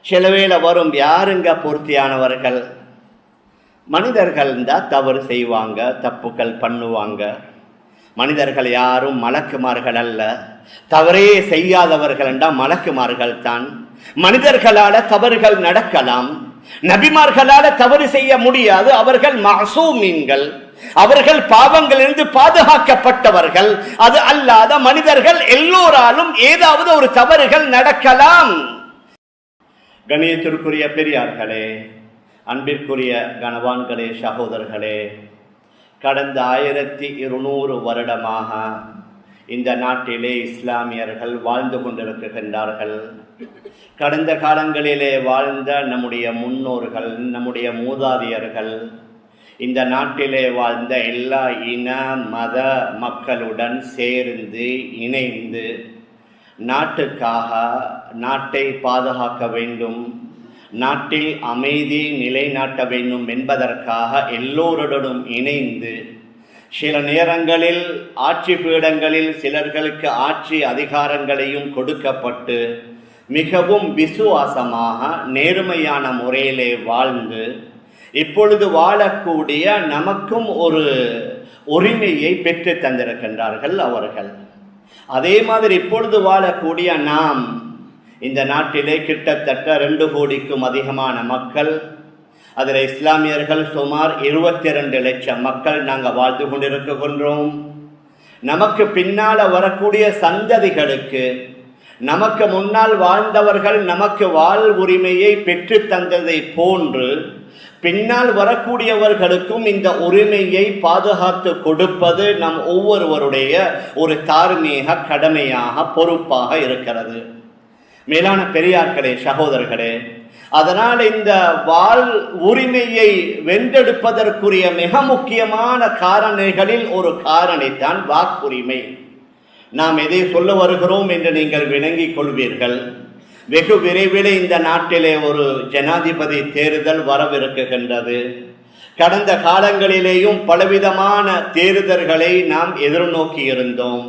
சில வேளை வரும், யாருங்க பூர்த்தியானவர்கள்? மனிதர்கள் தான் தவறு செய்வாங்க, தப்புக்கள் பண்ணுவாங்க. மனிதர்கள் யாரும் மலக்குமார்கள் அல்ல. தவறே செய்யாதவர்கள் என்றால் மலக்குமார்கள் தான். மனிதர்களால தவறுகள் நடக்கலாம், நபிமார்களால தவறு செய்ய முடியாது. அவர்கள் மஅசூமீன்கள், அவர்கள் பாவங்களிலிருந்து பாதுகாக்கப்பட்டவர்கள். அது அல்லாத மனிதர்கள் எல்லோராலும் ஏதாவது ஒரு தவறுகள் நடக்கலாம். கணியத்திற்குரிய பெரியார்களே, அன்பிற்குரிய கனவான்களே, சகோதரர்களே, கடந்த 1200 வருடமாக இந்த நாட்டிலே இஸ்லாமியர்கள் வாழ்ந்து கொண்டிருக்கின்றார்கள். கடந்த காலங்களிலே வாழ்ந்த நம்முடைய முன்னோர்கள், நம்முடைய மூதாதையர்கள் இந்த நாட்டிலே வாழ்ந்த எல்லா இன மத மக்களுடன் சேர்ந்து இணைந்து நாட்டுக்காக, நாட்டை பாதுகாக்க வேண்டும், நாட்டில் அமைதி நிலைநாட்ட வேண்டும் என்பதற்காக எல்லோருடனும் இணைந்து சில நேரங்களில் ஆட்சி பீடங்களில் சிலர்களுக்கு ஆட்சி அதிகாரங்களையும் கொடுக்கப்பட்டு மிகவும் விசுவாசமாக நேர்மையான முறையிலே வாழ்ந்து இப்பொழுது வாழக்கூடிய நமக்கும் ஒரு உரிமையை பெற்று தந்திருக்கின்றார்கள் அவர்கள். அதே மாதிரி இப்பொழுது வாழக்கூடிய நாம், இந்த நாட்டிலே கிட்டத்தட்ட 2 கோடிக்கும் அதிகமான மக்கள், அதில் இஸ்லாமியர்கள் சுமார் 22 லட்சம் மக்கள் நாங்கள் வாழ்ந்து கொண்டிருக்கின்றோம். நமக்கு பின்னால் வரக்கூடிய சந்ததிகளுக்கு, நமக்கு முன்னால் வாழ்ந்தவர்கள் நமக்கு வாழ் உரிமையை பெற்று தந்ததை போன்று பின்னால் வரக்கூடியவர்களுக்கும் இந்த உரிமையை பாதுகாத்து கொடுப்பது நம் ஒவ்வொருவருடைய ஒரு தார்மீக கடமையாக, பொறுப்பாக இருக்கிறது. மேலான பெரியார்களே, சகோதரர்களே, அதனால் இந்த வாழ் உரிமையை வென்றெடுப்பதற்குரிய மிக முக்கியமான காரணிகளில் ஒரு காரணிதான் வாக்குரிமை. நாம் எதை சொல்ல வருகிறோம் என்று நீங்கள் விளங்கிக் கொள்வீர்கள். வெகு விரைவில் இந்த நாட்டிலே ஒரு ஜனாதிபதி தேர்தல் வரவிருக்கின்றது. கடந்த காலங்களிலேயும் பலவிதமான தேர்தல்களை நாம் எதிர்நோக்கி இருந்தோம்.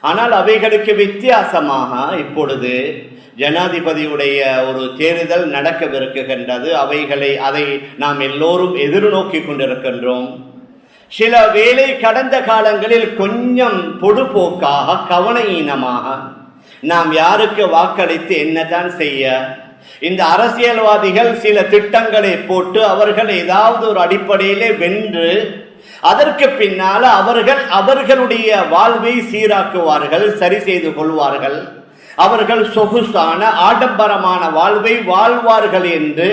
ஆனால் அவைகளுக்கு வித்தியாசமாக இப்பொழுது ஜனாதிபதியுடைய ஒரு தேர்தல் நடக்கவிருக்கின்றது. அதை நாம் எல்லோரும் எதிர்நோக்கி கொண்டிருக்கின்றோம். சில வேளை கடந்த காலங்களில் கொஞ்சம் பொடுபோக்காக, கவனஈனமாக நாம் யாருக்கு வாக்களித்து என்னதான் செய்ய, இந்த அரசியல்வாதிகள் சில திட்டங்களை போட்டு அவர்கள் ஏதாவது ஒரு அடிப்படையிலே வென்று அதற்கு பின்னால் அவர்களுடைய வாழ்வை சீராக்குவார்கள், சரி செய்து கொள்வார்கள், அவர்கள் சொகுசான ஆடம்பரமான வாழ்வை வாழ்வார்கள் என்று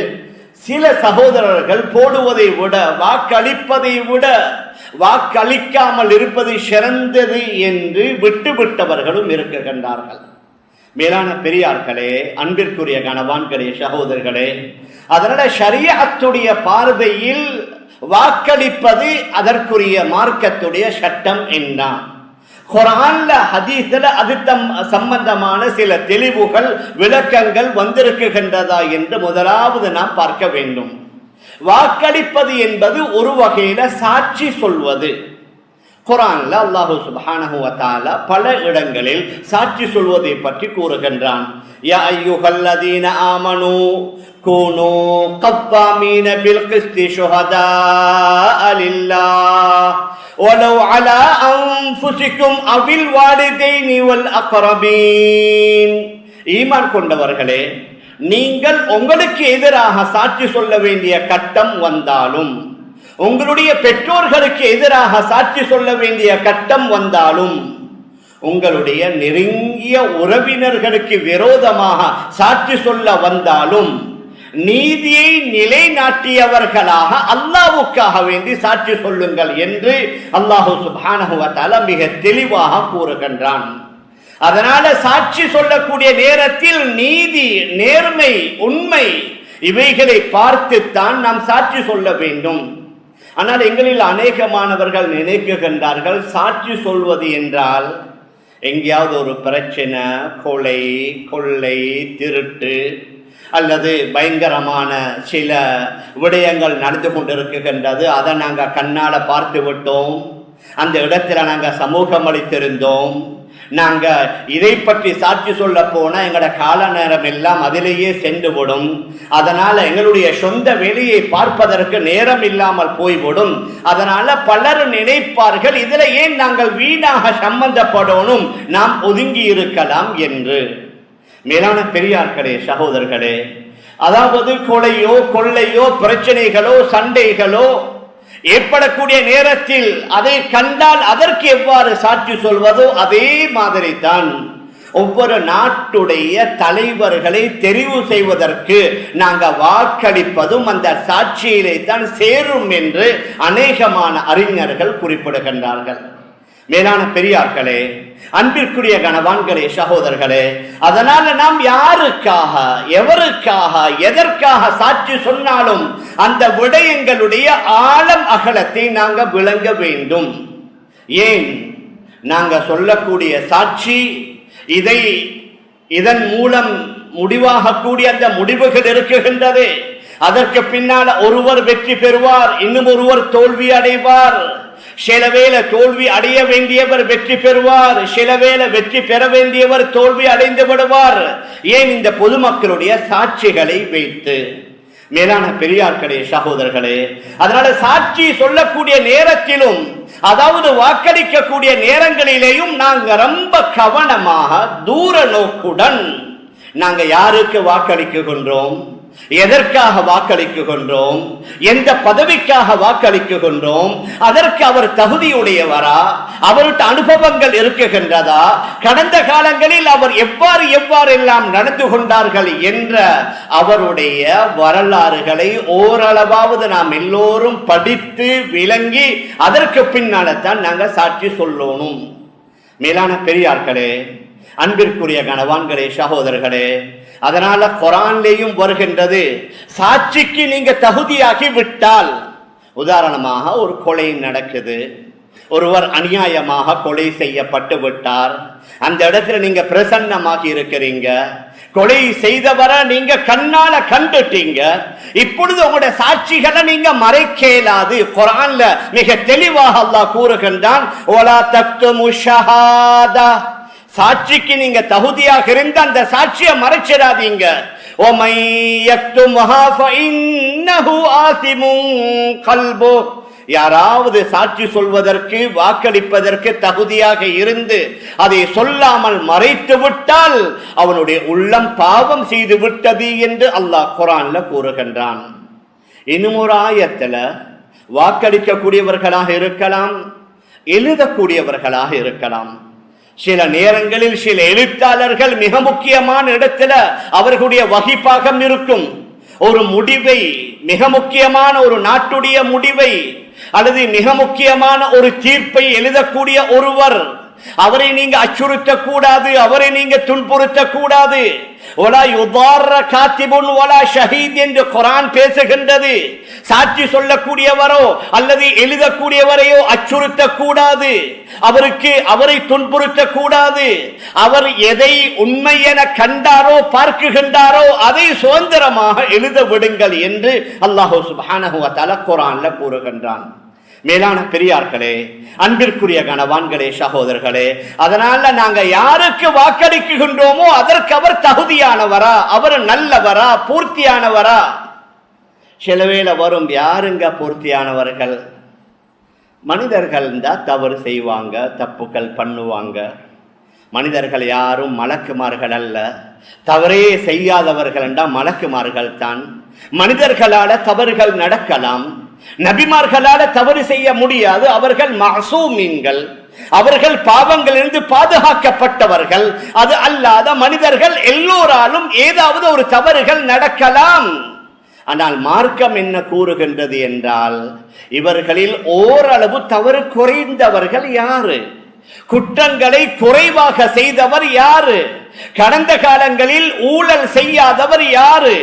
சில சகோதரர்கள் போடுவதை விட, வாக்களிப்பதை விட வாக்களிக்காமல் இருப்பது சிறந்தது என்று விட்டுவிட்டவர்களும் இருக்கின்றார்கள். மேலான பெரியார்களே, அன்பிற்குரிய கனவான்களே, சகோதரர்களே, அதனால ஷரியத்துடைய பார்வையில் வாக்களிப்பது அதற்குரிய மார்க்கத்துடைய சட்டம் என்ன, குர்ஆன்ல ஹதீஸ்ல அது சம்பந்தமான சில தெளிவுகள், விளக்கங்கள் வந்திருக்கின்றதா என்று முதலாவது நாம் பார்க்க வேண்டும். வாக்களிப்பது என்பது ஒரு வகையில சாட்சி சொல்வது. குர்ஆன்ல அல்லாஹ் சுப்ஹானஹு வ தஆலா பல இடங்களில் சாட்சி சொல்வதை பற்றி கூறுகின்றான். யா அய்யுஹல்லதீன ஆமனூ கூனூ கவ்வாமீன பில் கிஸ்தி ஷுஹதாஅ லில்லாஹ் வலவ் அலா அன்ஃபுஸிகும் அவில் வாலிதைனி வல் அக்ரபீன். ஈமான் கொண்டவர்களே, நீங்கள் உங்களுக்கு எதிராக சாட்சி சொல்ல வேண்டிய கட்டம் வந்தாலும், உங்களுடைய பெற்றோர்களுக்கு எதிராக சாட்சி சொல்ல வேண்டிய கட்டம் வந்தாலும், உங்களுடைய நெருங்கிய உறவினர்களுக்கு விரோதமாக சாட்சி சொல்ல வந்தாலும், நீதியை நிலைநாட்டியவர்களாக அல்லாஹ்வுக்காக வேண்டி சாட்சி சொல்லுங்கள் என்று அல்லாஹ் சுப்ஹானஹு வ தஆலா மிக தெளிவாக கூறுகின்றான். அதனால சாட்சி சொல்லக்கூடிய நேரத்தில் நீதி, நேர்மை, உண்மை இவைகளை பார்த்துத்தான் நாம் சாட்சி சொல்ல வேண்டும். ஆனால் எங்களில் அநேகமானவர்கள் நினைக்கின்றார்கள், சாட்சி சொல்வது என்றால் எங்கேயாவது ஒரு பிரச்சனை, கொலை, கொள்ளை, திருட்டு அல்லது பயங்கரமான சில விடயங்கள் நடந்து கொண்டிருக்கின்றது, அதை நாங்கள் கண்ணால பார்த்து விட்டோம், அந்த இடத்துல நாங்கள் சமூகம் அளித்திருந்தோம், நாங்க இதை பற்றி சாட்சி சொல்ல போனா எங்களோட கால நேரம் எல்லாம் அதிலேயே சென்றுவிடும். அதனால எங்களுடைய சொந்த வேலையை பார்ப்பதற்கு நேரம் இல்லாமல் போய்விடும். அதனால பலர் நினைப்பார்கள், இதுல ஏன் நாங்கள் வீணாக சம்பந்தப்படணும், நாம் ஒதுங்கி இருக்கலாம் என்று. மேலான பெரியார்களே, சகோதரர்களே, அதாவது கொலையோ கொள்ளையோ பிரச்சனைகளோ சண்டைகளோ ஏற்படக்கூடிய நேரத்தில் அதை கண்டால் அதற்கு எவ்வாறு சாட்சி சொல்வதோ அதே மாதிரி தான் ஒவ்வொரு நாட்டுடைய தலைவர்களை தெரிவு செய்வதற்கு நாங்கள் வாக்களிப்பதும் அந்த சாட்சியிலே தான் சேரும் என்று அநேகமான அறிஞர்கள் குறிப்பிடுகின்றார்கள். மேலான பெரியார்களே, அன்பிற்குரிய கணவான்களே, சகோதரர்களே, அதனால நாம் யாருக்காக எவருக்காக எதற்காக சாட்சி சொன்னாலும் அந்த விடயங்களுடைய ஆழம் அகலத்தை நாங்கள் விளங்க வேண்டும். ஏன் நாங்க சொல்லக்கூடிய சாட்சி இதன் மூலம் முடிவாக கூடிய அந்த முடிவுகள் இருக்குகின்றது. அதற்கு பின்னால் ஒருவர் வெற்றி பெறுவார், இன்னும் ஒருவர் தோல்வி அடைவார். சில வேளை தோல்வி அடைய வேண்டியவர் வெற்றி பெறுவார், சில வேளை வெற்றி பெற வேண்டியவர் தோல்வி அடைந்து விடுவார். ஏன் இந்த பொதுமக்களுடைய சாட்சிகளை வைத்து. மேலான பெரியார்களே, சகோதரர்களே, அதனால சாட்சி சொல்லக்கூடிய நேரத்திலும் அதாவது வாக்களிக்கக்கூடிய நேரங்களிலேயும் நாங்கள் ரொம்ப கவனமாக தூர நோக்குடன் நாங்கள் யாருக்கு வாக்களிக்கின்றோம், எதற்காக வாக்களிக்கின்றோம், எந்த பதவிக்காக வாக்களிக்கின்றோம், அதற்கு அவர் தகுதியுடையவரா, அவருக்கு அனுபவங்கள் இருக்குகின்றதா, கடந்த காலங்களில் அவர் எவ்வாறெல்லாம் நடந்து கொண்டார்கள் என்ற அவருடைய வரலாறுகளை ஓரளவாவது நாம் எல்லோரும் படித்து விளங்கி அதற்கு பின்னால்தான் நாங்கள் சாட்சி சொல்லணும். மேலான பெரியார்களே, அன்பிற்குரிய கணவான்களே, சகோதரர்களே, அதனால குர்ஆன்லேயும் வருகின்றது, சாட்சிக்கு நீங்க தகுதியாகி விட்டால், உதாரணமாக ஒரு கொலை நடக்குது, ஒருவர் அநியாயமாக கொலை செய்யப்பட்டு விட்டார், அந்த இடத்துல நீங்க பிரசன்னமாகி இருக்கிறீங்க, கொலை செய்தவரை நீங்க கண்ணால கண்டுட்டீங்க, இப்பொழுது உங்களுடைய சாட்சிகளை நீங்க மறைக்கலாது. குர்ஆன்ல மிக தெளிவாக அல்லாஹ் கூறுகின்றான், வலா தக்துமு ஷஹாதா, சாட்சிக்கு நீங்க தகுதியாக இருந்த அந்த சாட்சியை மறைச்சிடாதீங்க. ஒமை யக்துமுஹா ஃபஇன்னஹு ஆஸிமுன் கல்பு, யாராவது சாட்சி சொல்வதற்கு வாக்களிப்பதற்கு தகுதியாக இருந்து அதை சொல்லாமல் மறைத்து விட்டால் அவனுடைய உள்ளம் பாவம் செய்து விட்டது என்று அல்லாஹ் குர்ஆன்ல கூறுகின்றான். இன்னும் ஒரு ஆயத்துல வாக்களிக்கக்கூடியவர்களாக இருக்கலாம், எழுதக்கூடியவர்களாக இருக்கலாம். சில நேரங்களில் சில எழுத்தாளர்கள் மிக முக்கியமான இடத்துல அவர்களுடைய வகிப்பாகம் இருக்கும். ஒரு முடிவை, மிக முக்கியமான ஒரு நாட்டுடைய முடிவை அல்லது மிக முக்கியமான ஒரு தீர்ப்பை எழுதக்கூடிய ஒருவர், அவரை நீங்க அச்சுறுத்த கூடாது, அவரை நீங்க துன்புறுத்த கூடாது. ஒலா யுதார்ர காத்திபுன் வலா ஷஹீத் என்று குர்ஆன் பேசுகின்றது. சாட்சி சொல்லக்கூடியவரோ அல்லது எழுதக்கூடியவரையோ அச்சுறுத்த கூடாது, அவரை துன்புறுத்த கூடாது. அவர் எதை உண்மை என கண்டாரோ பார்க்குகின்றாரோ அதை சுதந்திரமாக எழுத விடுங்கள் என்று அல்லாஹ் சுப்ஹானஹு வ தஆலா குர்ஆன்ல கூறுகின்றான். மேலான பெரியார்களே, அன்பிற்குரிய கணவான்களே, சகோதரர்களே, அதனால நாங்க யாருக்கு வாக்களிக்கின்றோமோ அதற்கு அவர் தகுதியானவரா, அவர் நல்லவரா, பூர்த்தியானவரா. சில வேளை வரும், யாருங்க பூர்த்தியானவர்கள்? மனிதர்கள் தான் தவறு செய்வாங்க, தப்புக்கள் பண்ணுவாங்க. மனிதர்கள் யாரும் மலக்குமார்கள் அல்ல. தவறே செய்யாதவர்கள் என்றால் மலக்குமார்கள் தான். மனிதர்களால தவறுகள் நடக்கலாம், நபிமார்களால தவறு செய்ய முடியாது. அவர்கள் மஅசூமீன்கள், அவர்கள் பாவங்களிலிருந்து பாதுகாக்கப்பட்டவர்கள். அது அல்லாத மனிதர்கள் எல்லோராலும் ஏதாவது ஒரு தவறுகள் நடக்கலாம். ஆனால் மார்க்கம் என்ன கூறுகின்றது என்றால், இவர்களில் ஓரளவு தவறு குறைந்தவர்கள் யாரு, குற்றங்களை குறைவாக செய்தவர் யாரு, கடந்த காலங்களில் ஊழல் செய்யாதவர் யாரு,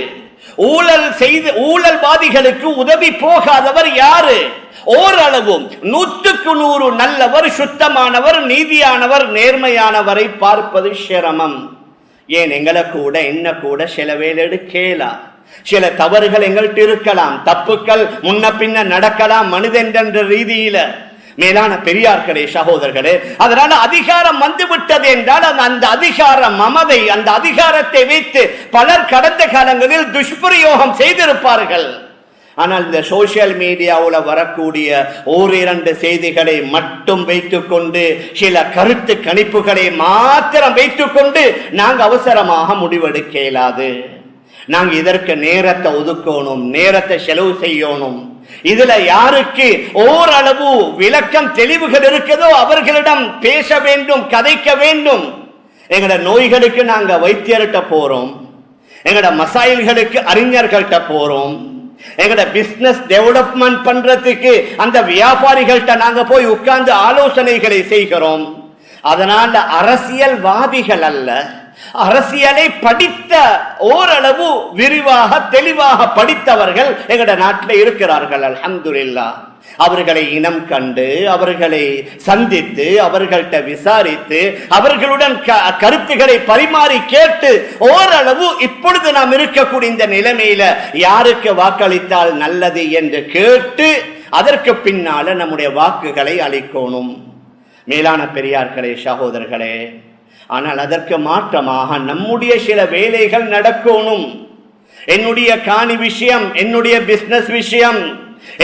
ஊழல்வாதிகளுக்கு உதவி போகாதவர் யாரு, ஓரளவும் 100% நல்லவர், சுத்தமானவர், நீதியானவர், நேர்மையானவரை பார்ப்பது சிரமம். ஏன் எங்களை கூட என்ன கூட சில வேலை எடுக்கலா, சில தவறுகள் எங்கள்கிட்ட இருக்கலாம், தப்புக்கள் முன்ன பின்ன நடக்கலாம் மனிதன் என்ற ரீதியில. மேலான பெரியார்களே, சகோதரர்களே, அதனால அதிகாரம் வந்துவிட்டது என்றால் அந்த அதிகார மமதை, அந்த அதிகாரத்தை வைத்து பலர் கடந்த காலங்களில் துஷ்பிரயோகம் செய்திருப்பார்கள். ஆனால் இந்த சோசியல் மீடியாவில் வரக்கூடிய ஓரிரண்டு செய்திகளை மட்டும் வைத்துக் கொண்டு, சில கருத்து கணிப்புகளை மாத்திரம் வைத்துக் கொண்டு நாங்கள் அவசரமாக முடிவெடுக்க இயலாது. நாங்கள் இதற்கு நேரத்தை ஒதுக்கணும், நேரத்தை செலவு செய்யணும். இதுல யாருக்கு ஓரளவு விளக்கம் தெளிவுகள் இருக்குதோ அவர்களிடம் பேச வேண்டும், கதைக்க வேண்டும். எங்கட நோய்களுக்கு நாங்க வைத்தியர்கிட்ட போறோம், எங்கட மசாயில்களுக்கு அறிஞர்கள்ட்ட போறோம், எங்கட பிசினஸ் டெவலப்மெண்ட் பண்றதுக்கு அந்த வியாபாரிகள்கிட்ட நாங்க போய் உட்கார்ந்து ஆலோசனைகளை செய்கிறோம். அதனால அரசியல்வாதிகள் அல்ல, அரசியலை படித்த ஓரளவு விரிவாக தெளிவாக படித்தவர்கள் எங்கட நாட்டில் இருக்கிறார்கள். அல்ஹம்துலில்லாஹ். அவர்களை இனம் கண்டு, அவர்களை சந்தித்து, அவர்கள்ட்ட விசாரித்து, அவர்களுடன் கருத்துக்களை பரிமாறி கேட்டு ஓரளவு இப்பொழுது நாம் இருக்கக்கூடிய இந்த நிலைமையில யாருக்கு வாக்களித்தால் நல்லது என்று கேட்டு அதற்கு பின்னால நம்முடைய வாக்குகளை அளிக்கணும். மேலான பெரியார்களே, சகோதரர்களே, ஆனால் அதற்கு மாற்றமாக நம்முடைய சில வேலைகள் நடக்கணும். என்னுடைய காணி விஷயம், என்னுடைய பிசினஸ் விஷயம்,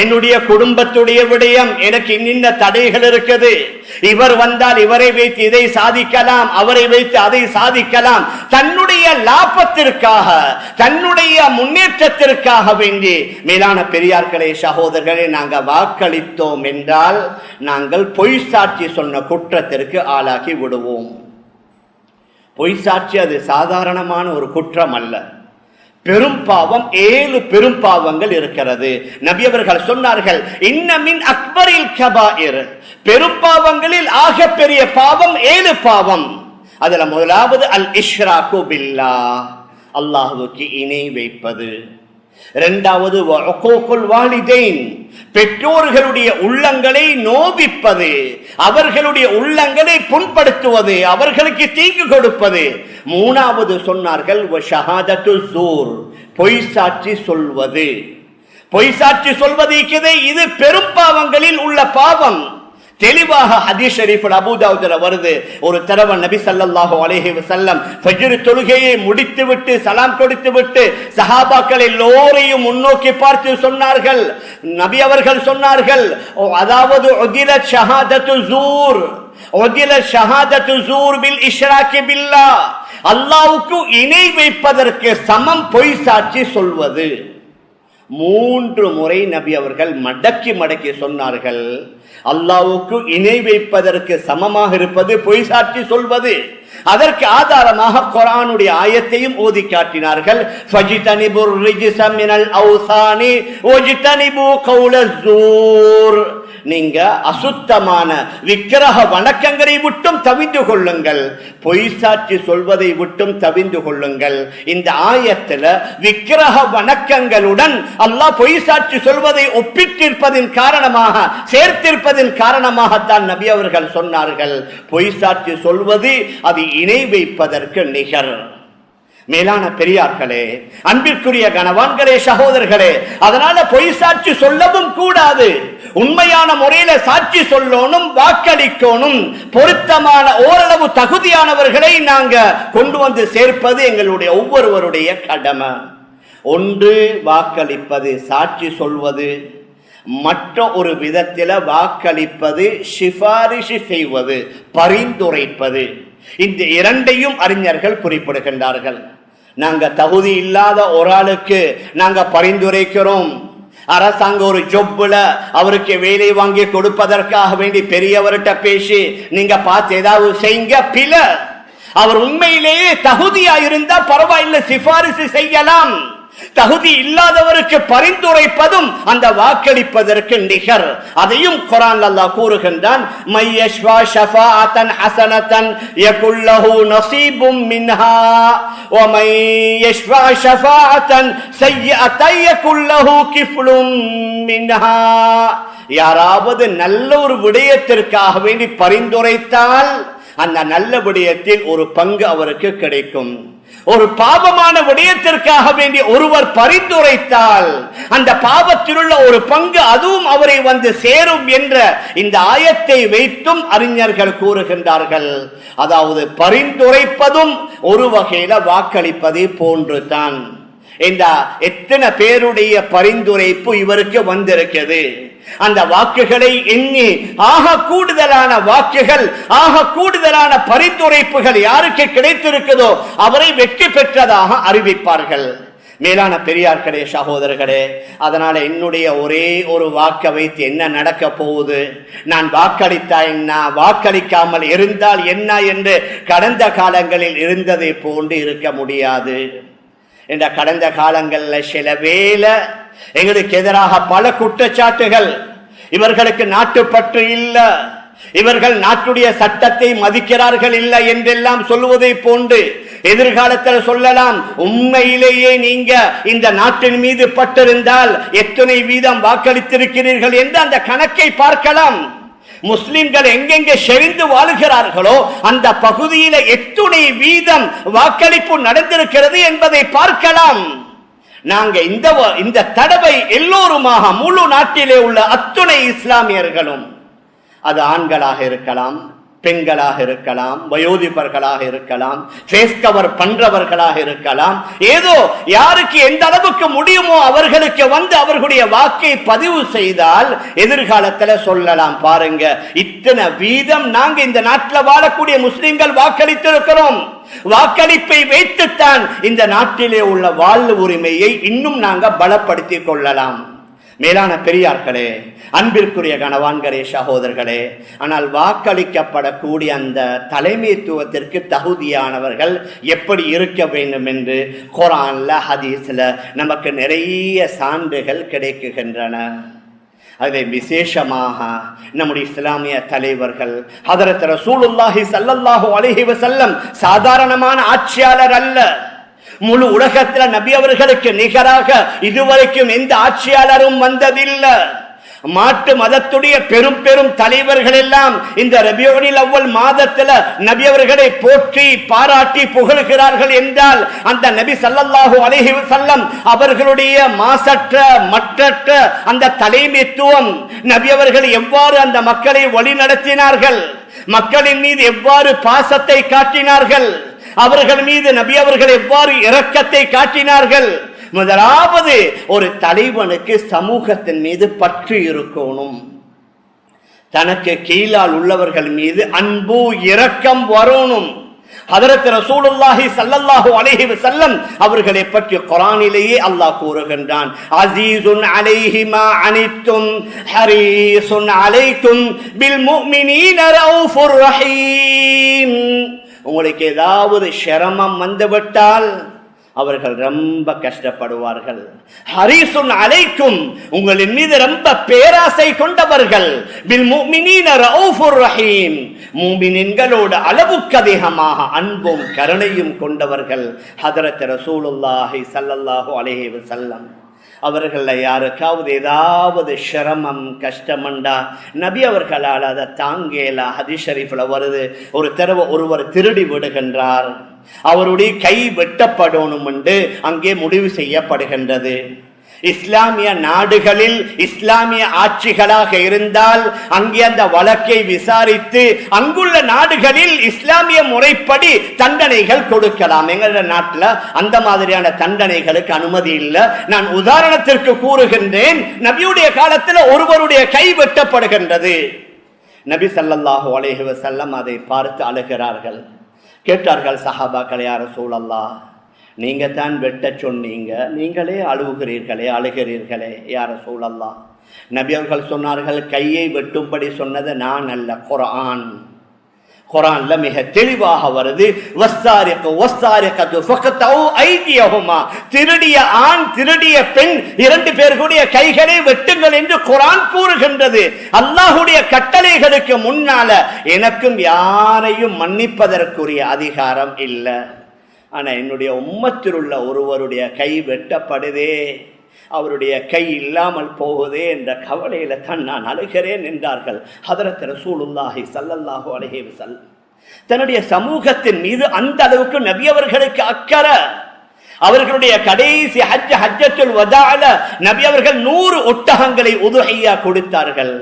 என்னுடைய குடும்பத்துடைய விடயம், எனக்கு இன்ன தடைகள் இருக்குது. இவர் வந்தால் இவரை வைத்து இதை சாதிக்கலாம், அவரை வைத்து அதை சாதிக்கலாம். தன்னுடைய லாபத்திற்காக, தன்னுடைய முன்னேற்றத்திற்காக வேண்டி மேலான பெரியார்களே, சகோதரர்களே, நாங்கள் வாக்களித்தோம் என்றால் நாங்கள் பொய் சாட்சி சொன்ன குற்றத்திற்கு ஆளாகி விடுவோம். பொய் சாட்சி அது சாதாரணமான ஒரு குற்றம் அல்ல, பெரும் பாவம். 7 பெரும் பாவங்கள் இருக்கிறது. நபி அவர்கள் சொன்னார்கள், இன்னமின் அக்பரில் கபாயிர், பெரும் பாவங்களில் ஆக பெரிய பாவம் 7 பாவம். அதுல முதலாவது அல் இஷ்ராகு பில்லாஹ், அல்லாஹ்வுக்கு இணை வைப்பது. இரண்டாவது வஉகூகுல் வாலிதைன், பெற்றோர்களுடைய உள்ளங்களை நோவிப்பது, அவர்களுடைய உள்ளங்களை புண்படுத்துவது, அவர்களுக்கு தீங்கு கொடுப்பது. மூணாவது சொன்னார்கள் வஷஹாதத்து ஸூர், பொய் சாட்சி சொல்வது. பொய் சாட்சி சொல்வது இது பெரும் பாவங்களில் உள்ள பாவம். தெளிவாக ஹதீஸ் ஷரீஃபில் அபூ தாவூதுல வருது. ஒரு தடவை நபி ஸல்லல்லாஹு அலைஹி வஸல்லம் ஃபஜ்ர் தொழுகையை முடித்துவிட்டு சலாம் கொடுத்துவிட்டு சஹாபாக்கள் எல்லோரையும் முன்னோக்கி பார்த்து சொன்னார்கள், நபி அவர்கள் சொன்னார்கள், அதாவது உதிலத் ஷஹாதத்து ஸூர், உதிலத் ஷஹாதத்து ஸூர் பில் இஷ்ராகி பில்லாஹ், அல்லாஹ்வுக்கு இணை வைப்பதற்கு சமம் பொய் சாட்சி சொல்வது. 3 முறை நபி அவர்கள் மடக்கி மடக்கி சொன்னார்கள், அல்லாஹ்வுக்கு இணை வைப்பதற்கு சமமாக இருப்பது பொய் சாட்சி சொல்வது. அதற்கு ஆதாரமாக குர்ஆனுடைய ஆயத்தையும் ஓதி காட்டினார்கள். ஃபஜ்தனிபுர் ரிஜ்ஸ மினல் அவ்சானி வஜ்தனிபு கௌலஸ் ஸூர், நீங்க அசுத்தமான விக்கிரக வணக்கங்களை விட்டும் தவிந்து கொள்ளுங்கள், பொய் சாட்சி சொல்வதை விட்டும் தவிந்து கொள்ளுங்கள். இந்த ஆயத்துல விக்கிரக வணக்கங்களுடன் அல்லாஹ் பொய் சாட்சி சொல்வதை ஒப்பிட்டிருப்பதின் காரணமாக, சேர்த்திருப்பதின் காரணமாகத்தான் நபி அவர்கள் சொன்னார்கள், பொய் சாட்சி சொல்வது அது இணை வைப்பதற்கு நிகர். மேலான பெரியார்களே, அன்பிற்குரிய கணவான்களே, சகோதரர்களே, அதனால பொய் சாட்சி சொல்லவும் கூடாது. உண்மையான முறையில சாட்சி சொல்லணும், வாக்களிக்கணும். பொருத்தமான ஓரளவு தகுதியானவர்களை நாங்க கொண்டு வந்து சேர்ப்பது எங்களுடைய ஒவ்வொருவருடைய கடமை. ஒன்று வாக்களிப்பது, சாட்சி சொல்வது. மற்ற ஒரு விதத்தில வாக்களிப்பது சிபாரிசு செய்வது, பரிந்துரைப்பது. இந்த இரண்டையும் அறிஞர்கள் குறிப்பிடுகின்றார்கள். நாங்க தகுதி இல்லாத ஒரு ஆளுக்கு நாங்க பரிந்துரைக்கிறோம். அரசாங்க ஒரு ஜொப்ல அவருக்கு வேலை வாங்கி கொடுப்பதற்காக வேண்டி பெரியவர்கிட்ட பேசி நீங்க பார்த்து ஏதாவது செய்யுங்க, பில. அவர் உண்மையிலேயே தகுதியா இருந்தா பரவாயில்லை, சிபாரிசு செய்யலாம். தகுதி இல்லாதவருக்கு பரிந்துரைப்பதும் அந்த வாக்களிப்பதற்கு நிகர். அதையும் குர்ஆன்ல அல்லாஹ் கூறுகின்றான், மையஷ்வா ஷஃபாஅத்தன் ஹஸனத்தன் யகுல்லஹு நஸீபும் மின்ஹா வ மையஷ்வா ஷஃபாஅத்தன் ஸய்யிஅத்தன் யகுல்லஹு கிஃப்லும் மின்ஹா. யாராவது நல்ல ஒரு விடயத்திற்காக வேண்டி பரிந்துரைத்தால் அந்த நல்ல விடயத்தில் ஒரு பங்கு அவருக்கு கிடைக்கும். ஒரு பாவமான விடயத்திற்காக வேண்டிய ஒருவர் பரிந்துரைத்தால் அந்த பாவத்தில் உள்ள ஒரு பங்கு அதுவும் அவரை வந்து சேரும் என்ற இந்த ஆயத்தை வைத்தும் அறிஞர்கள் கூறுகின்றார்கள். அதாவது பரிந்துரைப்பதும் ஒரு வகையில வாக்களிப்பதை போன்று தான். இந்த எத்தனை பேருடைய பரிந்துரைப்பு இவருக்கு வந்திருக்கிறது. அந்த வாக்குகளை எண்ணி ஆக கூடுதலான வாக்குகள், ஆக கூடுதலான பரிந்துரைப்புகள் யாருக்கு கிடைத்திருக்குதோ அவரை வெற்றி பெற்றதாக அறிவிப்பார்கள். மேலான பெரியார்களே, சகோதரர்களே, அதனால என்னுடைய ஒரே ஒரு வாக்கை வைத்து என்ன நடக்க போகுது, நான் வாக்களித்தா என்ன, வாக்களிக்காமல் இருந்தால் என்ன என்று கடந்த காலங்களில் இருந்ததை போன்று இருக்க முடியாது. இந்த கடந்த காலங்களில் சில வேளை எங்களுக்கு எதிராக பல குற்றச்சாட்டுகள், இவர்களுக்கு நாட்டுப்பற்று இல்ல, இவர்கள் நாட்டுடைய சட்டத்தை மதிக்கிறார்கள் இல்லை என்றெல்லாம் சொல்வதை போன்று எதிர்காலத்தில் சொல்லலாம். உண்மையிலேயே நீங்க இந்த நாட்டின் மீது பட்டிருந்தால் எத்தனை வீதம் வாக்களித்திருக்கிறீர்கள் என்று அந்த கணக்கை பார்க்கலாம். முஸ்லிம்கள் எங்கெங்கே செறிந்து வாழுகிறார்களோ அந்த பகுதியில எத்துணை வீதம் வாக்களிப்பு நடந்திருக்கிறது என்பதை பார்க்கலாம். நாங்க இந்த தடவை எல்லோருமாக முழு நாட்டிலே உள்ள அத்துணை இஸ்லாமியர்களும், அது ஆண்களாக இருக்கலாம், பெண்களாக இருக்கலாம், வயோதிபர்களாக இருக்கலாம், ஃபேஸ் கவர் பண்றவர்களாக இருக்கலாம், ஏதோ யாருக்கு எந்த அளவுக்கு முடியுமோ அவர்களுக்கு வந்து அவர்களுடைய வாக்கை பதிவு செய்தால் எதிர்காலத்தில் சொல்லலாம், பாருங்க இத்தனை வீதம் நாங்க இந்த நாட்டில் வாழக்கூடிய முஸ்லிம்கள் வாக்களித்திருக்கிறோம். வாக்களிப்பை வைத்துத்தான் இந்த நாட்டிலே உள்ள வாழ்வு உரிமையை இன்னும் நாங்க பலப்படுத்திக் கொள்ளலாம். மேலான பெரியார்களே, அன்பிற்குரிய கணவான்களே, சகோதரர்களே, ஆனால் வாக்களிக்கப்படக்கூடிய அந்த தலைமைத்துவத்திற்கு தகுதியானவர்கள் எப்படி இருக்க வேண்டும் என்று குர்ஆன்ல, ஹதீஸ்ல நமக்கு நிறைய சான்றுகள் கிடைக்குகின்றன. அதில் விசேஷமாக நம்முடைய இஸ்லாமிய தலைவர்கள் ஹதரத் ரசூலுல்லாஹி ஸல்லல்லாஹு அலைஹி வஸல்லம் சாதாரணமான ஆட்சியாளர் அல்ல. முழு உலகத்தில் நபி அவர்களுக்கு நிகராக இதுவரைக்கும் எந்த ஆட்சியாளரும் வந்ததில்லை. மாட்டு மதத்துடைய பெரும் பெரும் தலைவர்கள் எல்லாம் இந்த ரபியுல் அவ்வல் மாதத்தில் நபி அவர்களை போற்றி பாராட்டி புகழ்கிறார்கள் என்றால் அந்த நபி ஸல்லல்லாஹு அலைஹி வஸல்லம் அவர்களுடைய மாசற்ற மற்றற்ற அந்த தலைமைத்துவம், நபி அவர்கள் எவ்வாறு அந்த மக்களை வழி நடத்தினார்கள், மக்களின் மீது எவ்வாறு பாசத்தை காட்டினார்கள், அவர்கள் மீது நபி அவர்கள் எவ்வாறு இரக்கத்தை காட்டினார்கள். முதலாவது ஒரு தலைவனுக்கு சமூகத்தின் மீது பற்று இருக்கணும். தனக்கு கீழால் உள்ளவர்கள் மீது அன்பு இரக்கம் வரணும். ஹதரத் ரசூலுல்லாஹி ஸல்லல்லாஹு அலைஹி வஸல்லம் அவர்களை பற்றி குர்ஆனிலேயே அல்லாஹ் கூறுகின்றான், அஸீஸுன் அலைஹி மா அனித்தும் ஹரீஸுன் அலைக்கும் பில் முஃமினீன ரவுஃபுர் ரஹீம். உங்களுக்கு ஏதாவது சிரமம் வந்துவிட்டால் அவர்கள் ரொம்ப கஷ்டப்படுவார்கள். ஹரீசுன் அலைக்கும், உங்களின் மீது ரொம்ப பேராசை கொண்டவர்கள். பில் முஃமினீன ரவுஃபுர் ரஹீம், முஃமினீன்களோடு அளவுக்கு அதிகமாக அன்பும் கருணையும் கொண்டவர்கள். ஹதரத் ரசூலுல்லாஹி ஸல்லல்லாஹு அலைஹி வஸல்லம் அவர்கள் யாருக்காவது ஏதாவது சிரமம் கஷ்டமண்டா நபி அவர்களால் அதை தாங்கேலா. ஹதீஸ் ஷரீஃப்ல வருது, ஒரு தடவை ஒருவர் திருடி விடுகின்றார், அவருடைய கை வெட்டப்படணும் என்று அங்கே முடிவு செய்யப்படுகின்றது. இஸ்லாமிய நாடுகளில் இஸ்லாமிய ஆட்சிகளாக இருந்தால் அங்கே அந்த வழக்கை விசாரித்து அங்குள்ள நாடுகளில் இஸ்லாமிய முறைப்படி தண்டனைகள் கொடுக்கலாம். எங்களுடைய நாட்டில் அந்த மாதிரியான தண்டனைகளுக்கு அனுமதி இல்லை. நான் உதாரணத்திற்கு கூறுகின்றேன், நபியுடைய காலத்தில் ஒருவருடைய கை வெட்டப்படுகின்றது. நபி ஸல்லல்லாஹு அலைஹி வஸல்லம் அதை பார்த்து அழுகிறார்கள். கேட்டார்கள் சஹாபாக்கள், யா ரசூலல்லாஹ், நீங்க தான் வெட்ட சொன்னீங்க, நீங்களே அழுகிறீர்களே யா ரசூலல்லாஹ். நபி அவர்கள் சொன்னார்கள், கையை வெட்டும்படி சொன்னது நான் அல்ல, குர்ஆன். குர்ஆன்ல மிக தெளிவாக வருது, வஸ்ஸாரிகு வஸ்ஸாரிகத்து ஃபக்தஉ ஐதியஹுமா, திருடிய ஆண் திருடிய பெண் இரண்டு பேர்களுடைய கைகளை வெட்டுங்கள் என்று குர்ஆன் கூறுகின்றது. அல்லாஹ்வுடைய கட்டளைகளுக்கு முன்னால எனக்கும் யாரையும் மன்னிப்பதற்குரிய அதிகாரம் இல்லை. ஆனா என்னுடைய உம்மத்தில் உள்ள ஒருவருடைய கை வெட்டப்படுதே, அவருடைய கை இல்லாமல் போகுதே என்ற கவலையில தான் நான் அழுகிறேன் என்றார்கள் ஹதரத் ரசூலுல்லாஹி ஸல்லல்லாஹு அலைஹி வஸல்லம். தன்னுடைய சமூகத்தின் மீது அந்த அளவுக்கு நபி அவர்களுக்கு அக்கறை. அவர்களுடைய கடைசி ஹஜ்ஜத்துல் வதால நபி அவர்கள் 100 ஒட்டகங்களை உதுஹையா கொடுத்தார்கள்.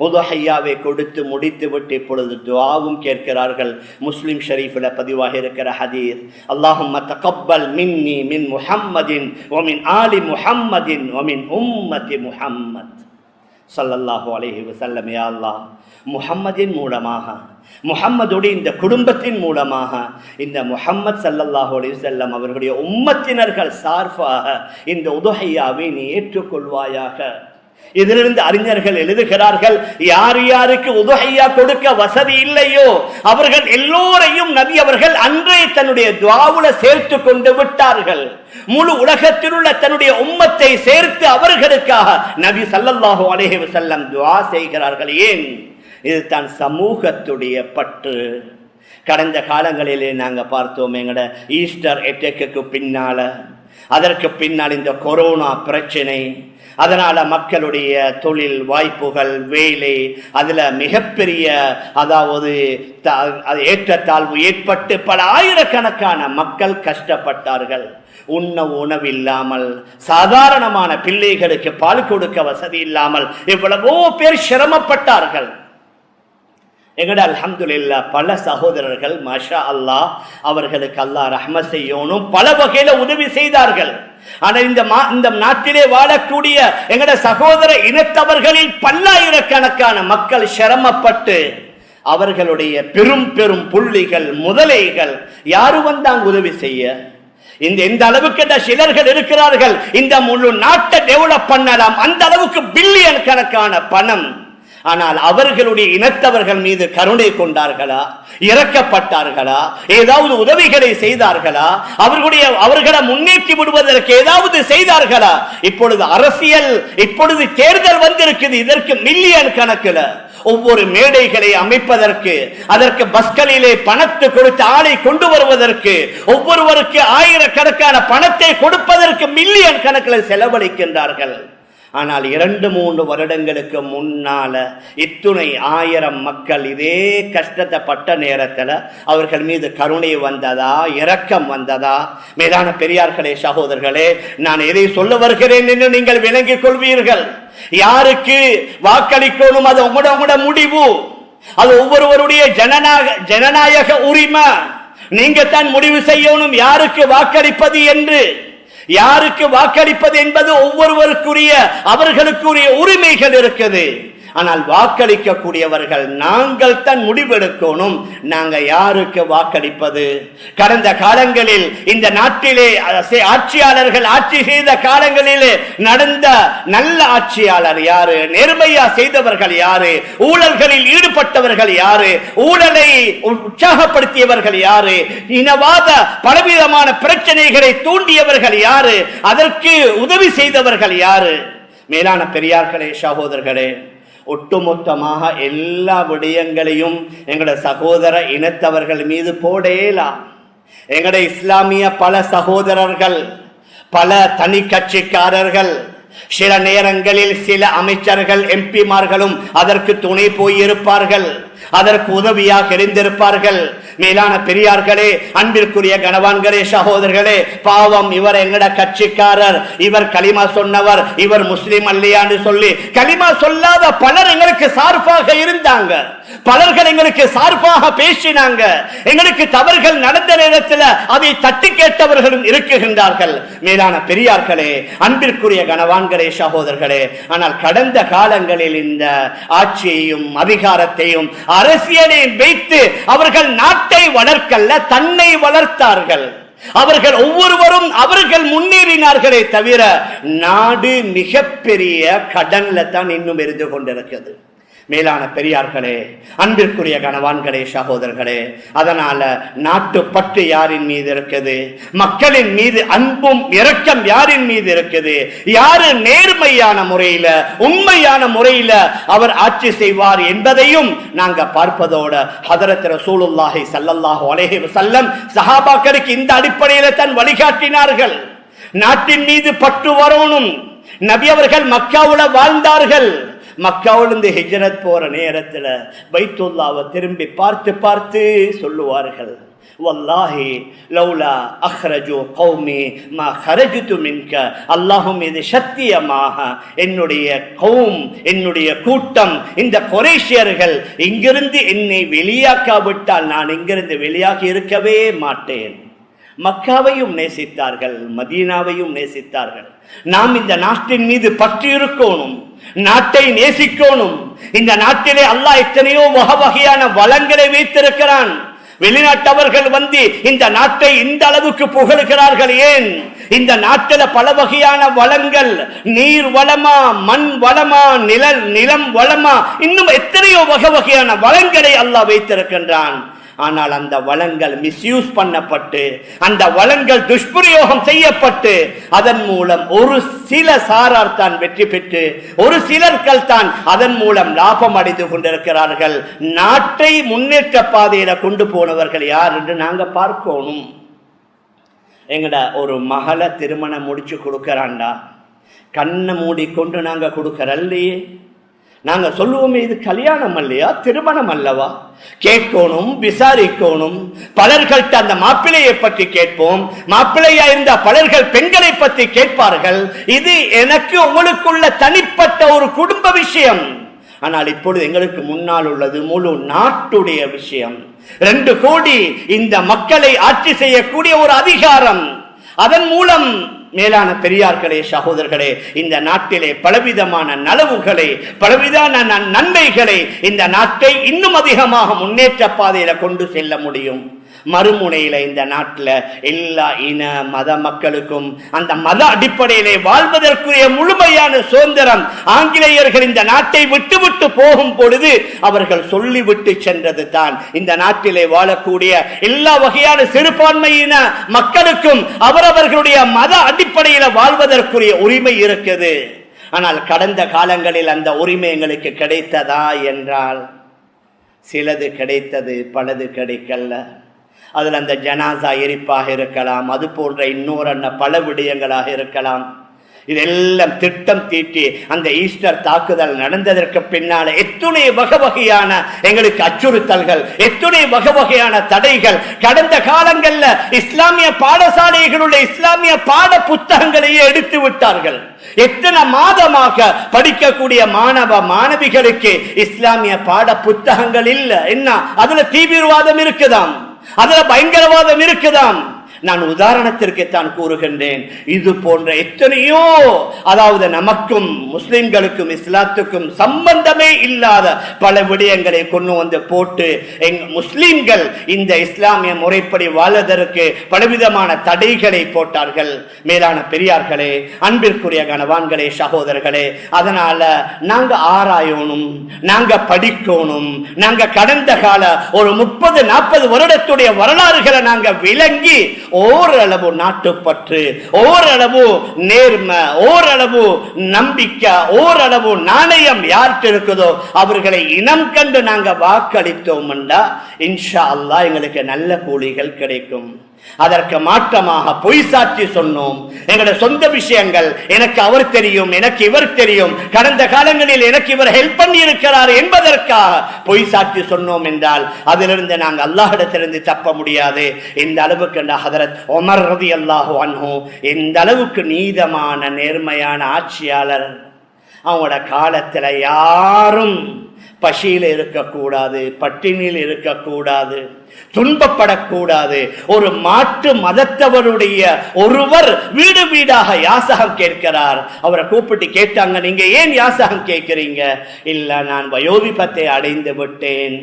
உதுஹையாவை கொடுத்து முடித்து விட்டு இப்பொழுது துஆவும் கேட்கிறார்கள். முஸ்லிம் ஷரீஃபில் பதிவாக இருக்கிற ஹதீஸ், அல்லாஹும்ம தகப்பல் மின்னி மின் முஹம்மதின் வ மின் ஆலி முஹம்மதின் வ மின் உம்மதி முஹம்மத் ஸல்லல்லாஹு அலைஹி வஸல்லம். யா அல்லாஹ், முஹம்மதின் மூலமாக, முஹம்மதுடைய இந்த குடும்பத்தின் மூலமாக இந்த முஹம்மது ஸல்லல்லாஹு அலைஹி வஸல்லம் அவர்களுடைய உம்மத்தினர்கள் சார்பாக இந்த உதுஹையாவை நீ ஏற்றுக்கொள்வாயாக. இதிலிருந்து அறிஞர்கள் எழுதுகிறார்கள், யார் யாருக்கு உதுஹையா கொடுக்க வசதி இல்லையோ அவர்கள் எல்லோரையும் நபி அவர்கள் அன்றே தன்னுடைய துஆவுல சேர்த்து கொண்டு விட்டார்கள். முழு உலகத்தில் உள்ள தன்னுடைய உம்மத்தை சேர்த்து அவர்களுக்காக நபி ஸல்லல்லாஹு அலைஹி வஸல்லம் துஆ செய்கிறார்கள். ஏன்? இதுதான் சமூகத்துடைய பற்று. கடந்த காலங்களிலே நாங்கள் பார்த்தோம், எங்கட ஈஸ்டர் அட்டாக்கு பின்னால, அதற்கு பின்னால் இந்த கொரோனா பிரச்சனை, அதனால மக்களுடைய தொழில் வாய்ப்புகள், வேலை, அதுல மிகப்பெரிய ஏற்றத்தாழ்வு ஏற்பட்டு பல ஆயிரக்கணக்கான மக்கள் கஷ்டப்பட்டார்கள். உண்ண உணவில்லாமல், சாதாரணமான பிள்ளைகளுக்கு பால் கொடுக்க வசதி இல்லாமல் எவ்வளவோ பேர் சிரமப்பட்டார்கள். எங்கட அல்ஹம்துலில்லாஹ் பல சகோதரர்கள் மாஷா அல்லாஹ், அவர்களுக்கு அல்லாஹ் ரஹ்மத் செய்யணும், பல வகையில உதவி செய்தார்கள். ஆனா இந்த நாட்டிலே வாழக்கூடிய எங்கட சகோதர இனத்தவர்களில் பல்லாயிரக்கணக்கான மக்கள் சிரமப்பட்டு அவர்களுடைய பெரும் பெரும் புள்ளிகள், முதலைகள் யாரு வந்தாங்க உதவி செய்ய? இந்த அளவுக்கு சிலர்கள் இருக்கிறார்கள், இந்த முழு நாட்டை டெவலப் பண்ணலாம், அந்த அளவுக்கு பில்லியன் கணக்கான பணம். ஆனால் அவர்களுடைய இனத்தவர்கள் மீது கருணை கொண்டார்களா? இறக்கப்பட்டார்களா? ஏதாவது உதவிகளை செய்தார்களா? அவர்களை முன்னேற்றி விடுவதற்கு ஏதாவது செய்தார்களா? இப்பொழுது அரசியல், இப்பொழுது தேர்தல் வந்திருக்குது, இதற்கு மில்லியன் கணக்கில் ஒவ்வொரு மேடைகளை அமைப்பதற்கு, அதற்கு பஸ்களிலே பணத்தை கொடுத்து ஆளை கொண்டு வருவதற்கு, ஒவ்வொருவருக்கு ஆயிரக்கணக்கான பணத்தை கொடுப்பதற்கு மில்லியன் கணக்கில் செலவழிக்கின்றார்கள். ஆனால் 2-3 வருடங்களுக்கு முன்னால இத்துணை 1000 மக்கள் இதே கஷ்டத்தை பட்ட நேரத்தில் அவர்கள் மீது கருணை வந்ததா? இரக்கம் வந்ததா? மேலான பெரியார்களே, சகோதரர்களே, நான் எதை சொல்ல வருகிறேன் என்று நீங்கள் விளங்கிக் கொள்வீர்கள். யாருக்கு வாக்களிக்கணும் அது உங்களோட முடிவு, அது ஒவ்வொருவருடைய ஜனநாயக உரிமை. நீங்க தான் முடிவு செய்யணும் யாருக்கு வாக்களிப்பது என்று. யாருக்கு வாக்களிப்பது என்பது ஒவ்வொருவருக்குரிய, அவர்களுக்குரிய உரிமைகள் இருக்குது. ஆனால் வாக்களிக்க கூடியவர்கள் நாங்கள் தான் முடிவெடுக்கணும், நாங்க யாருக்கு வாக்களிப்பது. கடந்த காலங்களில் இந்த நாட்டிலே ஆட்சியாளர்கள் ஆட்சி செய்த காலங்களிலே நடந்த நல்ல ஆட்சியாளர் யாரு? நேர்மையா செய்தவர்கள் யாரு? ஊழல்களில் ஈடுபட்டவர்கள் யாரு? ஊழலை உற்சாகப்படுத்தியவர்கள் யாரு? இனவாத பலவிதமான பிரச்சனைகளை தூண்டியவர்கள் யாரு? அதற்கு உதவி செய்தவர்கள் யாரு? மேலான பெரியார்களே, சகோதரர்களே, ஒட்டுமொத்தமாக எல்லா விடயங்களையும் எங்கட சகோதர இனத்தவர்கள் மீது போடலாம். எங்கட இஸ்லாமிய பல சகோதரர்கள், பல தனி கட்சிக்காரர்கள், சில நேரங்களில் சில அமைச்சர்கள், எம்பிமார்களும் அதற்கு துணை போயிருப்பார்கள், அதற்கு உதவியாக இருந்திருப்பார்கள். மேலான பெரியார்களே, அன்பிற்குரிய கணவான்களே, சகோதரர்களே, பாவம் இவர் எங்கட கட்சிக்காரர், இவர் களிமா சொன்னவர், இவர் முஸ்லிம் அல்லையான்னு சொல்லி களிமா சொல்லாத பலர் எங்களுக்கு சார்பாக இருந்தாங்க. பலர்கள் எங்களுக்கு சார்பாக பேசினாங்க. எங்களுக்கு தவறுகள் நடந்த நேரத்தில் அதை தட்டி கேட்டவர்களும் இருக்குகின்றார்கள். மேலான பெரியார்களே, அன்பிற்குரிய கணவான்களே, சகோதரர்களே, ஆனால் கடந்த காலங்களில் இந்த ஆட்சியையும் அதிகாரத்தையும் அரசியலையும் வைத்து அவர்கள் நாட்டை வளர்க்கல்ல, தன்னை வளர்த்தார்கள். அவர்கள் ஒவ்வொருவரும் அவர்கள் முன்னேறினார்களே தவிர நாடு மிகப்பெரிய கடன்ல தான் இன்னும் இருந்து கொண்டிருக்கிறது. மேலான பெரியார்களே, அன்பிற்குரிய கணவான்களே, சகோதரர்களே, அதனால நாட்டு பற்று யாரின் மீது இருக்குது? மக்களின் மீது அன்பும் இரக்கம் யாரின் மீது இருக்குது? யாரு நேர்மையான முறையில, உண்மையான முறையில அவர் ஆட்சி செய்வார் என்பதையும் நாங்க பார்ப்பதோட ஹதரத் ரசூலுல்லாஹி ஸல்லல்லாஹு அலைஹி வஸல்லம் சஹாபாக்களுக்கு இந்த அடிப்படையில தான் வழிகாட்டினார்கள். நாட்டின் மீது பற்று வரணும். நபி அவர்கள் மக்காவுல வாழ்ந்தார்கள். மக்காவிலிருந்து ஹிஜ்ரத் போற நேரத்துல பைத்துல்லாவை திரும்பி பார்த்து பார்த்து சொல்லுவார்கள், வல்லாஹி லௌலா அஹ்ரஜு கௌமி மா ஹரஜ்து மின்க. அல்லாஹ்வும் இது சத்தியமாக என்னுடைய கௌம், என்னுடைய கூட்டம், இந்த குறைஷியர்கள் இங்கிருந்து என்னை வெளியாக்காவிட்டால் நான் இங்கிருந்து வெளியாகி இருக்கவே மாட்டேன். மக்காவையும் நேசித்தார்கள், மதீனாவையும் நேசித்தார்கள். நாம் இந்த நாட்டின் மீது பற்று இருக்கணும், நாட்டை நேசிக்கணும். இந்த நாட்டிலே அல்லாஹ் எத்தனையோ வகையான வளங்களை வைத்திருக்கிறான். வெளிநாட்டவர்கள் வந்து இந்த நாட்டை இந்த அளவுக்கு புகழ்கிறார்கள். ஏன்? இந்த நாட்டில் பல வகையான வளங்கள், நீர் வளமா, மண் வளமா, நிலம் வளமா, இன்னும் எத்தனையோ வகையான வளங்களை அல்லாஹ் வைத்திருக்கின்றான். ஆனால் அந்த வளங்கள் மிஸ்யூஸ் பண்ணப்பட்டு, அந்த வளங்கள் துஷ்பிரயோகம் செய்யப்பட்டு, அதன் மூலம் ஒரு சில சாரார் தான் வெற்றி பெற்று, ஒரு சிலர்கள் தான் அதன் மூலம் லாபம் அடைந்து கொண்டிருக்கிறார்கள். நாட்டை முன்னேற்ற பாதையில கொண்டு போனவர்கள் யார் என்று நாங்க பார்க்கணும். எங்கட ஒரு மகளை திருமணம் முடிச்சு கொடுக்கறாண்டா, கண்ணை மூடிக்கொண்டு நாங்க கொடுக்கறல்லையே. நாங்க சொல்லுவோமே, இது கல்யாணம் அல்லையா, திருமணம் அல்லவா? கேட்கணும், விசாரிக்கணும். பலர்கள்ட்ட அந்த மாப்பிள்ளையை பற்றி கேட்போம். மாப்பிள்ளையா இருந்த பலர்கள் பெண்களை பற்றி கேட்பார்கள். இது எனக்கு உங்களுக்குள்ள தனிப்பட்ட ஒரு குடும்ப விஷயம். ஆனால் இப்பொழுது எங்களுக்கு முன்னால் உள்ளது முழு நாட்டுடைய விஷயம். 2 கோடி இந்த மக்களை ஆட்சி செய்யக்கூடிய ஒரு அதிகாரம். அதன் மூலம் மேலான பெரியார்களே, சகோதரர்களே, இந்த நாட்டிலே பலவிதமான நலவுகளை, பலவிதமான நன்மைகளை, இந்த நாட்டை இன்னும் அதிகமாக முன்னேற்ற பாதையில கொண்டு செல்ல முடியும். மறுமுனையில இந்த நாட்டில் எல்லா இன மத மக்களுக்கும் அந்த மத அடிப்படையிலே வாழ்வதற்குரிய முழுமையான சுதந்திரம் ஆங்கிலேயர்கள் இந்த நாட்டை விட்டு போகும் பொழுது அவர்கள் சொல்லிவிட்டு சென்றது தான், இந்த நாட்டிலே வாழக்கூடிய எல்லா வகையான சிறுபான்மையின மக்களுக்கும் அவரவர்களுடைய மத அடிப்படையில வாழ்வதற்குரிய உரிமை இருக்குது. ஆனால் கடந்த காலங்களில் அந்த உரிமை எங்களுக்கு கிடைத்ததா என்றால் சிலது கிடைத்தது, பலது கிடைக்கல. அதில் அந்த ஜனாசா எரிப்பாக இருக்கலாம், அது போன்ற இன்னொரு பல விடயங்களாக இருக்கலாம். இதெல்லாம் திட்டம் தீட்டி அந்த ஈஸ்டர் தாக்குதல் நடந்ததற்கு பின்னால எத்துணை வகையான எங்களுக்கு அச்சுறுத்தல்கள், எத்துணை வகையான தடைகள். கடந்த காலங்கள்ல இஸ்லாமிய பாடசாலைகளுடைய இஸ்லாமிய பாட புத்தகங்களையே எடுத்து விட்டார்கள். எத்தனை மாதமாக படிக்கக்கூடிய மாணவ மாணவிகளுக்கு இஸ்லாமிய பாட புத்தகங்கள் இல்ல. என்ன அதுல தீவிரவாதம் இருக்குதாம், அதுல பயங்கரவாதம் இருக்குதாம். நான் உதாரணத்திற்கு தான் கூறுகின்றேன். இது போன்ற எத்தனையோ, அதாவது நமக்கும் முஸ்லிம்களுக்கும் இஸ்லாத்துக்கும் சம்பந்தமே இல்லாத பல விடயங்களை கொண்டு வந்து போட்டு முஸ்லிம்கள் இந்த இஸ்லாமிய முறைப்படி வாழ்வதற்கு பலவிதமான தடைகளை போட்டார்கள். மேலான பெரியார்களே, அன்பிற்குரிய கணவான்களே, சகோதரர்களே, அதனால நாங்க ஆராயணும், நாங்க படிக்கணும். நாங்க கடந்த கால ஒரு 30-40 வருடத்துடைய வரலாறுகளை நாங்க விளங்கி ஓரளவு நாட்டுப்பற்று, ஓரளவு நேர்மை, ஓரளவு நம்பிக்கை, ஓரளவு நாணயம் யார்கிட்ட இருக்குதோ அவர்களை இனம் கண்டு நாங்க வாக்களித்தோம் என்றா இன்ஷா அல்லாஹ் எங்களுக்கு நல்ல கூலிகள் கிடைக்கும். அதற்கு மாற்றமாக பொய் சாட்சி சொன்னோம். எங்களுடைய சொந்த விஷயங்கள், எனக்கு அவர் தெரியும், எனக்கு இவர் தெரியும், கடந்த காலங்களில் எனக்கு இவர் ஹெல்ப் பண்ணி இருக்கிறார் என்பதற்காக பொய் சாட்சி சொன்னோம் என்றால் அதிலிருந்து நாங்கள் அல்லாஹ்விடத்திலிருந்து தப்ப முடியாது. இந்த அளவுக்கு ஹதரத் உமர் ரலியல்லாஹு அன்ஹு இந்த அளவுக்கு நீதமான நேர்மையான ஆட்சியாளர். அவங்களோட காலத்துல யாரும் பசியில் இருக்கக்கூடாது, பட்டினியில் இருக்கக்கூடாது, துன்பப்படக்கூடாது. ஒரு மாற்று மதத்தவருடைய ஒருவர் வீடு வீடாக யாசகம் கேட்கிறார். அவரை கூப்பிட்டு கேட்டாங்க, நீங்க ஏன் யாசகம் கேட்கிறீங்க? இல்ல, நான் வயோதிபத்தை அடைந்து விட்டேன்,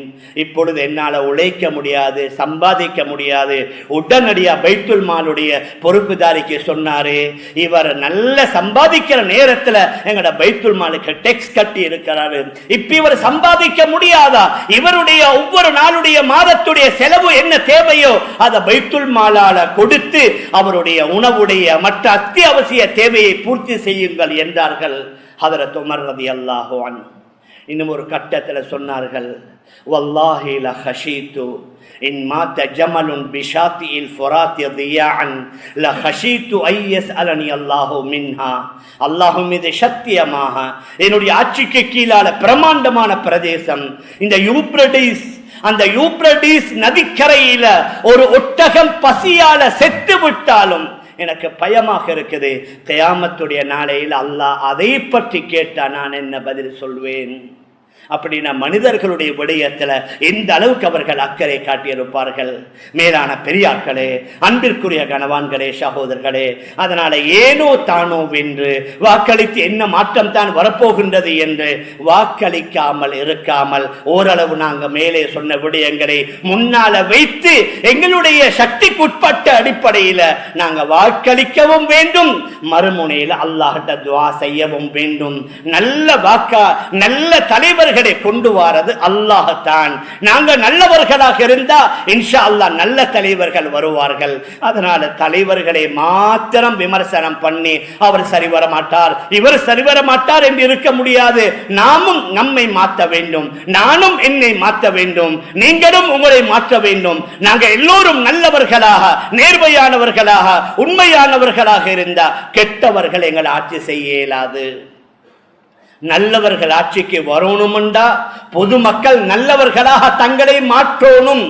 இப்பொழுது என்னால உழைக்க முடியாது, சம்பாதிக்க முடியாது. உடனடியா பைத்துல் மாலுடைய பொறுப்புதாரிக்கு சொன்னாரு, இவர் நல்ல சம்பாதிக்கிற நேரத்துல எங்கட பைத்துல் மாலுக்கு டெக்ஸ் கட்டி இருக்கிறாரு, இப்ப இவர் சம்பாதிக்க முடியாதா? இவருடைய ஒவ்வொரு நாளுடைய மாதத்துடைய செலவு என்ன தேவையோ அதை பைத்துல் மாலால கொடுத்து அவருடைய உணவுடைய மற்ற அத்தியாவசிய தேவையை பூர்த்தி செய்யுங்கள் என்றார்கள் ஹதரத் உமர் ரலியல்லாஹு அன்ஹு. இன்னும் ஒரு கட்டத்தில் சொன்னார்கள், வல்லாஹி லஹஷீது இன் மாத ஜமலுன் பிஷாத்தியில் ஃபுராத்தி தியாஅன் லஹஷீது ஐயஸ்அலனி அல்லாஹு மின்ஹா. அல்லாஹ் மீது சத்தியமாக, என்னுடைய ஆட்சிக்கு கீழால பிரமாண்டமான பிரதேசம் இந்த யூப்ரடிஸ், அந்த யூப்ரடிஸ் நதிக்கரையில ஒரு ஒட்டகம் பசியால செத்து விட்டாலும் எனக்கு பயமாக இருக்குது. கியாமத்துடைய நாளையில் அல்லாஹ் அதை பற்றி கேட்டா நான் என்ன பதில் சொல்வேன்? அப்படின்னா மனிதர்களுடைய விடயத்தில் எந்த அளவுக்கு அவர்கள் அக்கறை காட்டியிருப்பார்கள். மேலான பெரியார்களே, அன்பிற்குரிய கணவான்களே, சகோதரர்களே, அதனால ஏனோ தானோ வென்று வாக்களித்து என்ன மாற்றம் தான் வரப்போகின்றது என்று வாக்களிக்காமல் இருக்காமல் ஓரளவு நாங்கள் மேலே சொன்ன விடயங்களை முன்னால வைத்து எங்களுடைய சக்திக்குட்பட்ட அடிப்படையில் நாங்கள் வாக்களிக்கவும் வேண்டும், மறுமுனையில் அல்லாஹ்ட்ட துஆ செய்யவும் வேண்டும். நல்ல வாக்கா நல்ல தலைவர்கள் கொண்டு வாரது அல்லாஹ்தான். நாங்கள் நல்லவர்களாக இருந்தா இன்ஷா அல்லாஹ் நல்ல தலைவர்கள் வருவார்கள். அதனால தலைவர்களை மாத்திரம் விமர்சனம் பண்ணி அவர் சரிவர மாட்டார், இவர் சரிவர மாட்டார் என்று இருக்க முடியாது. நாமும் நம்மை மாற்ற வேண்டும், நானும் என்னை மாற்ற வேண்டும், நீங்களும் உங்களை மாற்ற வேண்டும். நாங்கள் எல்லோரும் நல்லவர்களாக, நேர்மையானவர்களாக, உண்மையானவர்களாக இருந்தா கெட்டவர்கள் எங்களை ஆட்சி செய்ய இயலாது. நல்லவர்கள் ஆட்சிக்கு வரணும்டா பொதுமக்கள் நல்லவர்களாக தங்களை மாற்றணும்.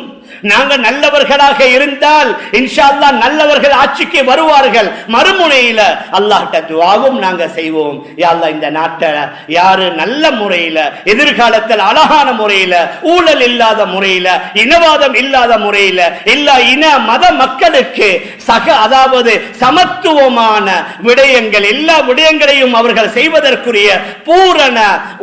நாங்கள் நல்லவர்களாக இருந்தால் இன்ஷா அல்லாஹ் நல்லவர்கள் ஆட்சிக்கு வருவார்கள். மறுமுனையில அல்லாஹ்ட்ட துஆவும் நாங்க செய்வோம். யா அல்லாஹ், இந்த நாட்டை யாரு நல்ல முறையில, எதிர்காலத்தில் அழகான முறையில, ஊழல் இல்லாத முறையில, இனவாதம் இல்லாத முறையில எல்லா இன மத மக்களுக்கு அதாவது சமத்துவமான விடயங்கள், எல்லா விடயங்களையும் அவர்கள் செய்வதற்குரிய பூரண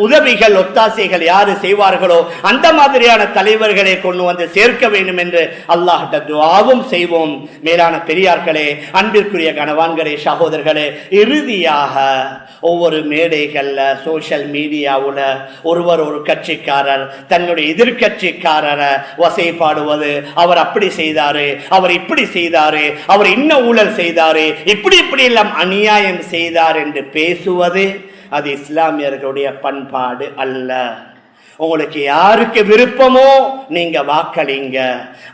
உதவிகள், ஒத்தாசைகள் யாரு செய்வார்களோ அந்த மாதிரியான தலைவர்களை கொண்டு வந்து சேர்க்க வேண்டும் என்று அல்லாஹ்ட்ட துஆவும் செய்வோம். மேலான பெரியார்களே, அன்பிற்குரிய கணவான்களே, சகோதரர்களே, இறுதியாக ஒவ்வொரு மேடைகள்ல, சோசியல் மீடியாவுல ஒருவர் ஒரு கட்சிக்காரர் தன்னுடைய எதிர்கட்சிக்காரரை வசைப்பாடுவது, அவர் அப்படி செய்தாரு, அவர் இப்படி செய்தாரு, அவர் இன்ன ஊழல் செய்தாரு, இப்படி எல்லாம் அநியாயம் செய்தார் என்று பேசுவது அது இஸ்லாமியர்களுடைய பண்பாடு அல்ல. உங்களுக்கு யாருக்கு விருப்பமோ நீங்க வாக்களிங்க.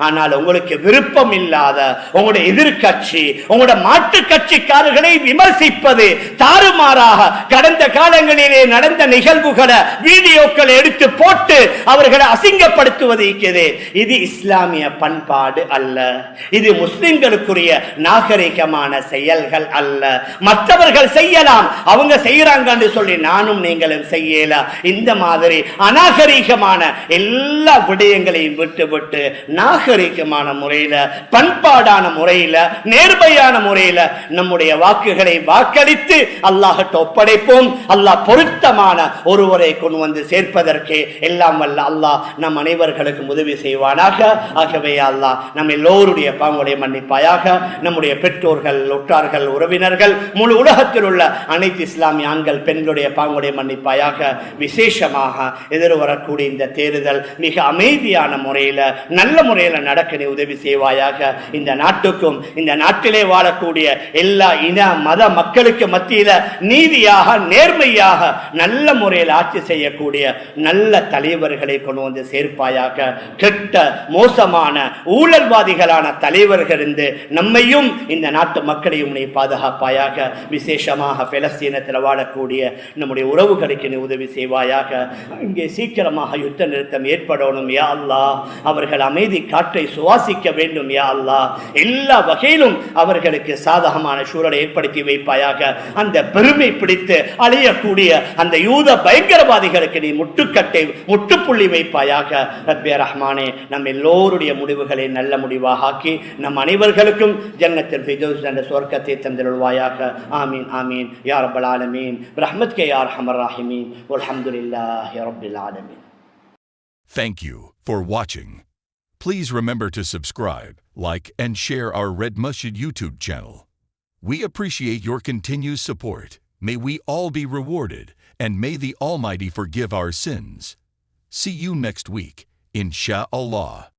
ஆனால் உங்களுக்கு விருப்பம் இல்லாத உங்களுடைய எதிர்கட்சி, உங்களுடைய மாற்று கட்சிக்காரர்களை விமர்சிப்பது, தாறுமாறாக கடந்த காலங்களிலே நடந்த நிகழ்வுகளை வீடியோக்களை எடுத்து போட்டு அவர்களை அசிங்கப்படுத்துவது இது இஸ்லாமிய பண்பாடு அல்ல. இது முஸ்லிம்களுக்குரிய நாகரிகமான செயல்கள் அல்ல. மற்றவர்கள் செய்யலாம், அவங்க செய்யறாங்கன்னு சொல்லி நானும் நீங்களும் செய்யலாம். இந்த மாதிரி நாகரிகமான எல்லா விடயங்களையும் விட்டு நாகரிகமான முறையில, பண்பாடான முறையில, நேர்மையான முறையில நம்முடைய வாக்குகளை வாக்களித்து அல்லாஹ்ட்ட ஒப்படைப்போம். அல்லாஹ் பொருத்தமான ஒருவரை கொண்டு வந்து சேர்ப்பதற்கு எல்லாம் வல்ல அல்லாஹ் நம் அனைவர்களுக்கும் உதவி செய்வானாக. ஆகவே அல்லாஹ் நம் எல்லோருடைய பாவங்களை மன்னிப்பாயாக. நம்முடைய பெற்றோர்கள், உற்றார்கள், உறவினர்கள், முழு உலகத்தில் உள்ள அனைத்து இஸ்லாமிய ஆண்கள் பெண்களுடைய பாவங்களை மன்னிப்பாயாக. விசேஷமாக வரக்கூடிய இந்த தேர்தல் மிக அமைதியான முறையில், நல்ல முறையில் நடக்க உதவி செய்வாயாக. இந்த நாட்டுக்கும் இந்த நாட்டிலே வாழக்கூடிய எல்லா இன மத மக்களுக்கு மத்தியில் நீதியாக, நேர்மையாக, நல்ல முறையில் ஆட்சி செய்யக்கூடிய நல்ல தலைவர்களை கொண்டு வந்து சேர்ப்பாயாக. கெட்ட மோசமான ஊழல்வாதிகளான தலைவர்கள் இருந்து நம்மையும் இந்த நாட்டு மக்களையும் நீ பாதுகாப்பாயாக. விசேஷமாக பலஸ்தீனத்தில் வாழக்கூடிய நம்முடைய உறவுகளுக்கு நீ உதவி செய்வாயாக. இங்கே சீக்கிரமாக யுத்த நிறுத்தம் ஏற்படணும் யா அல்லாஹ். அவர்கள் அமைதி காற்றை சுவாசிக்க வேண்டும் யா அல்லாஹ். எல்லா வகையிலும் அவர்களுக்கு சாதகமான சூழலை ஏற்படுத்தி வைப்பாயாக. அந்த பெருமை பிடித்து அழியக்கூடிய அந்த யூத பயங்கரவாதிகளுக்கு நீ முட்டுப்புள்ளி வைப்பாயாக. ரப்பே ரஹ்மானே, நம் எல்லோருடைய முடிவுகளை நல்ல முடிவாக ஆக்கி நம் அனைவர்களுக்கும் ஜன்னத்தில் ஃபிர்தௌஸ் என்ற சொர்க்கத்தை தந்திருவாயாக. ஆமீன் ஆமீன் யா ரப்பல் ஆலமீன். ரஹ்மத்க யா அர்ஹமர் ராஹிமீன். வல்ஹம்துலில்லாஹி ரப்பில் ஆலமீன். Thank you for watching. Please remember to subscribe, like, and share our Red Masjid YouTube channel. We appreciate your continued support. May we all be rewarded, and may the Almighty forgive our sins. See you next week, Insha'Allah.